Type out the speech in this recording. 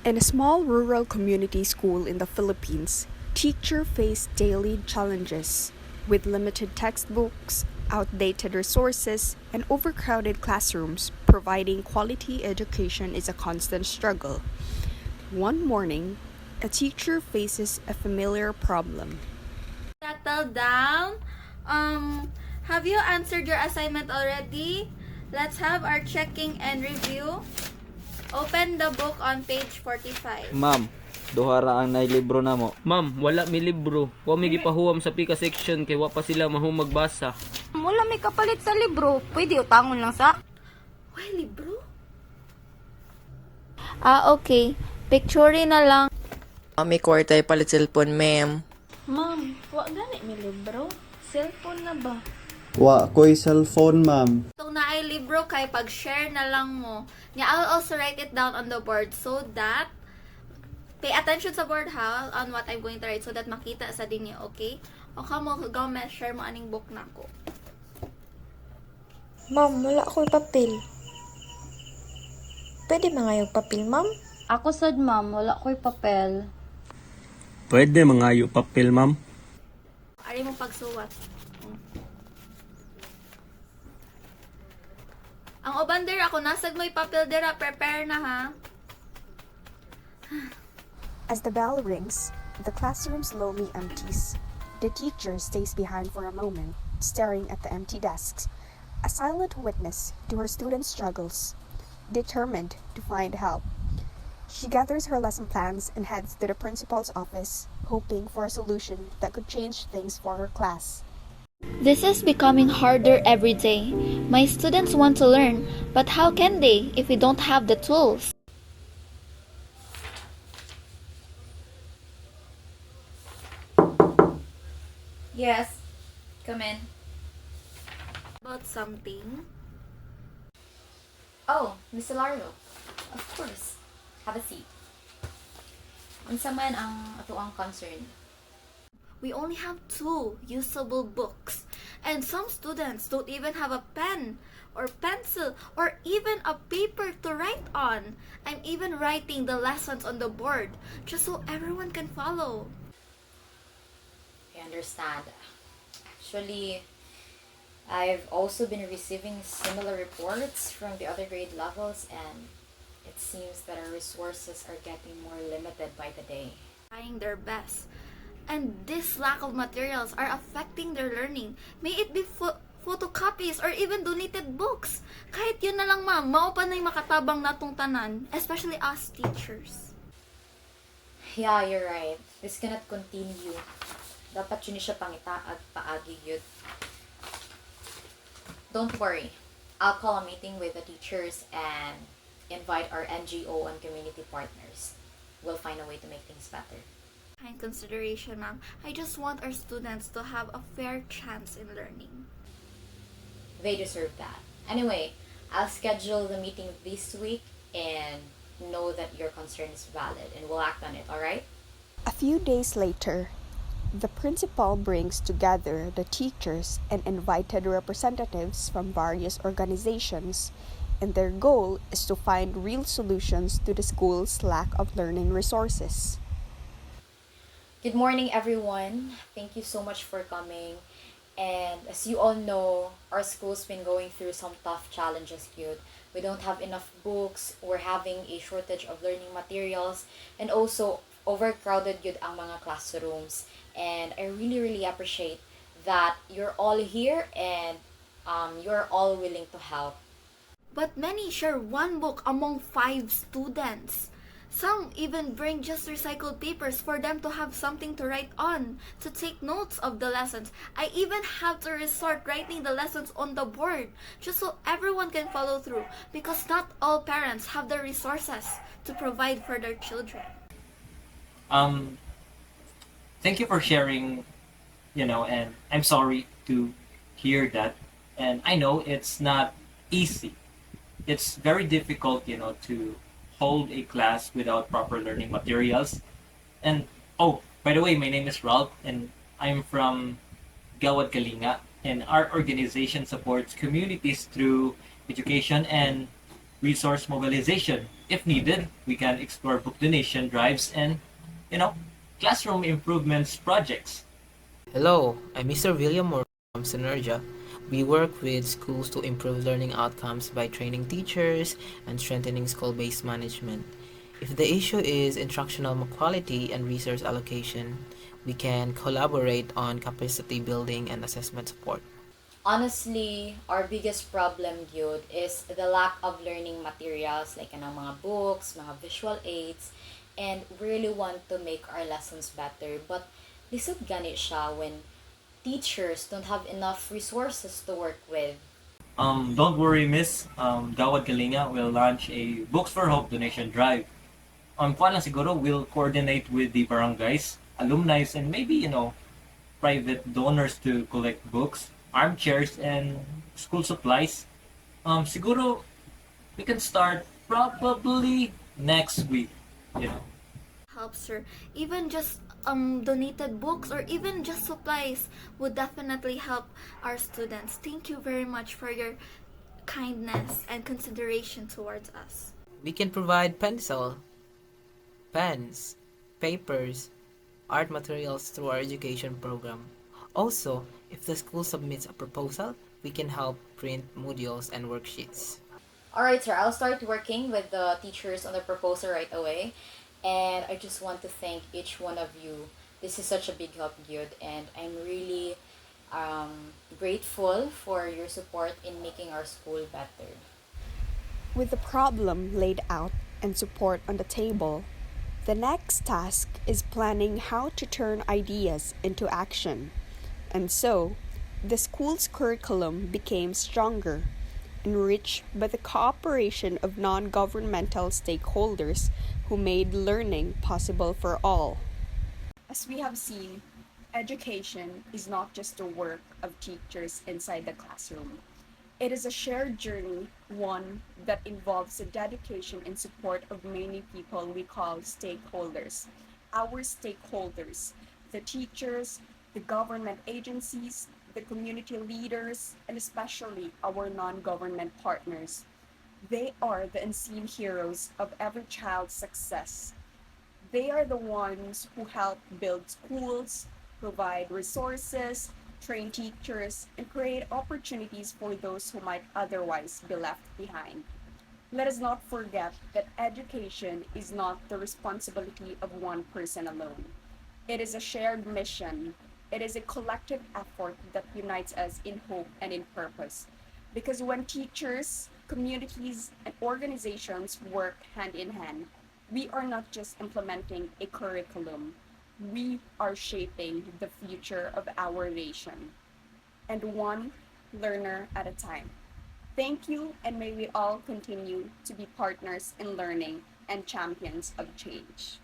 In a small rural community school in the Philippines, teachers face daily challenges with limited textbooks, outdated resources, and overcrowded classrooms. Providing quality education is a constant struggle. One morning, a teacher faces a familiar problem. Settle down. Have you answered your assignment already? Let's have our checking and review. Open the book on page 45. Ma'am, duha ra ang nailibro namo. Ma'am, wala mi libro. Wa mi gipahuwam sa pika section kay wa pa sila magbasa. Wala may kapalit sa libro. Pwede utangon lang sa... Why, libro? Okay. Picturing na lang. May kwartay palit cellphone, ma'am. Ma'am, wa gani may libro. Cellphone na ba? Wa ko'y cellphone, ma'am. Itong naay libro kay pag-share na lang mo. I'll also write it down on the board so that pay attention sa board ha on what I'm going to write so that makita sa dinyo, okay? O ka mo, share mo aning book na ko. Ma'am, wala ko'y papel. Pwede mangayog papel, ma'am? Ako sad, ma'am. Wala ko'y papel. Pwede mangayo papel, ma'am. Ari mo pagsuwat. Ang uban dira ako nasag mo'y papel dira, prepare na ha. As the bell rings, the classroom slowly empties. The teacher stays behind for a moment, staring at the empty desks, a silent witness to her students' struggles, determined to find help. She gathers her lesson plans and heads to the principal's office, hoping for a solution that could change things for her class. This is becoming harder every day. My students want to learn, but how can they if we don't have the tools? Yes, come in. About something. Oh, Miss SILARIO. Of course. Have a seat. Unsa man ang ato ang concern? We only have 2 usable books. And some students don't even have a pen or pencil or even a paper to write on. I'm even writing the lessons on the board just so everyone can follow. I understand. Actually, I've also been receiving similar reports from the other grade levels, and it seems that our resources are getting more limited by the day. Trying their best. And this lack of materials are affecting their learning. May it be photocopies or even donated books. Kahit yun na lang, ma'am, mao pa na'y makatabang natong tanan, especially us teachers. Yeah, you're right. This cannot continue. Dapat yun siya pangitaag paagi yun. Don't worry. I'll call a meeting with the teachers and invite our NGO and community partners. We'll find a way to make things better. Kind consideration, ma'am. I just want our students to have a fair chance in learning. They deserve that. Anyway, I'll schedule the meeting this week and know that your concern is valid and we'll act on it, alright? A few days later, the principal brings together the teachers and invited representatives from various organizations, and their goal is to find real solutions to the school's lack of learning resources. Good morning, everyone. Thank you so much for coming. And as you all know, our school's been going through some tough challenges, Cute. We don't have enough books, we're having a shortage of learning materials, and also overcrowded yun ang mga classrooms. And I really appreciate that you're all here and you're all willing to help. But many share one book among 5 students. Some even bring just recycled papers for them to have something to write on, to take notes of the lessons. I even have to resort writing the lessons on the board, just so everyone can follow through, because not all parents have the resources to provide for their children. Thank you for sharing, and I'm sorry to hear that. And I know it's not easy. It's very difficult, to hold a class without proper learning materials. And oh, by the way, my name is Ralph and I'm from Gawad Kalinga, and our organization supports communities through education and resource mobilization. If needed, we can explore book donation drives and, you know, classroom improvements projects. Hello, I'm Mr. Villamor from Synergia. We work with schools to improve learning outcomes by training teachers and strengthening school-based management. If the issue is instructional quality and resource allocation, we can collaborate on capacity building and assessment support. Honestly, our biggest problem, Gyud, is the lack of learning materials like mga books, mga visual aids, and we really want to make our lessons better. But lisod ganit siya when teachers don't have enough resources to work with. Don't worry, Miss. Gawad Kalinga will launch a Books for Hope donation drive. Kuha lang siguro, we'll coordinate with the barangays, alumni, and maybe, private donors to collect books, armchairs, and school supplies. Siguro, we can start probably next week, Helps her. Even just donated books or even just supplies would definitely help our students. Thank you very much for your kindness and consideration towards us. We can provide pencil, pens, papers, art materials through our education program. Also, if the school submits a proposal, we can help print modules and worksheets. Alright, sir, I'll start working with the teachers on the proposal right away. And I just want to thank each one of you. This is such a big help, Gyud, and I'm really grateful for your support in making our school better. With the problem laid out and support on the table, the next task is planning how to turn ideas into action. And so, the school's curriculum became stronger, enriched by the cooperation of non-governmental stakeholders who made learning possible for all. As we have seen, education is not just the work of teachers inside the classroom. It is a shared journey, one that involves the dedication and support of many people we call stakeholders. Our stakeholders, the teachers, the government agencies, the community leaders, and especially our non-government partners. They are the unseen heroes of every child's success. They are the ones who help build schools, provide resources, train teachers, and create opportunities for those who might otherwise be left behind. Let us not forget that education is not the responsibility of one person alone. It is a shared mission. It is a collective effort that unites us in hope and in purpose. Because when teachers, communities, and organizations work hand in hand, we are not just implementing a curriculum. We are shaping the future of our nation, and one learner at a time. Thank you, and may we all continue to be partners in learning and champions of change.